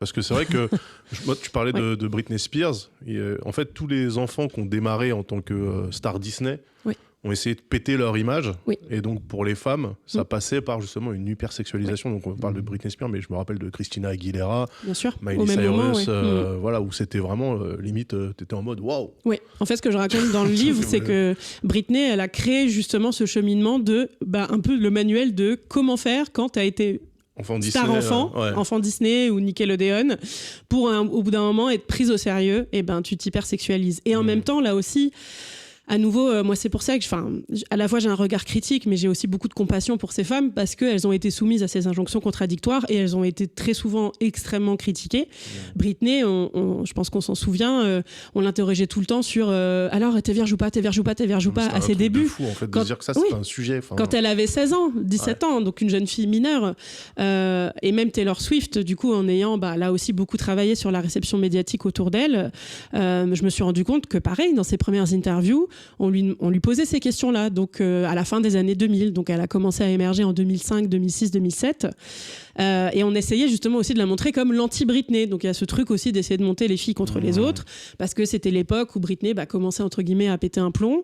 Parce que c'est vrai que, moi, tu parlais de Britney Spears, et en fait, tous les enfants qui ont démarré en tant que star Disney ont essayé de péter leur image. Et donc, pour les femmes, ça passait par justement une hypersexualisation. Donc, on parle de Britney Spears, mais je me rappelle de Christina Aguilera, Miley Cyrus, voilà, où c'était vraiment limite, t'étais en mode waouh. Oui, en fait, ce que je raconte dans le livre, c'est que Britney, elle a créé justement ce cheminement de, un peu le manuel de comment faire quand t'as été enfant Disney ou Nickelodeon, pour au bout d'un moment être prise au sérieux, et tu t'hypersexualises. Et en même temps, là aussi, à nouveau, moi, c'est pour ça que, à la fois, j'ai un regard critique, mais j'ai aussi beaucoup de compassion pour ces femmes parce qu'elles ont été soumises à ces injonctions contradictoires et elles ont été très souvent extrêmement critiquées. Britney, je pense qu'on s'en souvient, on l'interrogeait tout le temps sur alors, t'es vierge ou pas, t'es vierge ou pas, t'es vierge ou pas, à ses débuts. C'est fou, en fait, de dire que ça, c'est un sujet. Quand elle avait 16 ans, 17 ans, donc une jeune fille mineure. Et même Taylor Swift, du coup, en ayant là aussi beaucoup travaillé sur la réception médiatique autour d'elle, je me suis rendu compte que, pareil, dans ses premières interviews, on lui posait ces questions-là, donc à la fin des années 2000. Donc elle a commencé à émerger en 2005, 2006, 2007. Et on essayait justement aussi de la montrer comme l'anti-Britney. Donc il y a ce truc aussi d'essayer de monter les filles contre les autres, parce que c'était l'époque où Britney commençait entre guillemets à péter un plomb.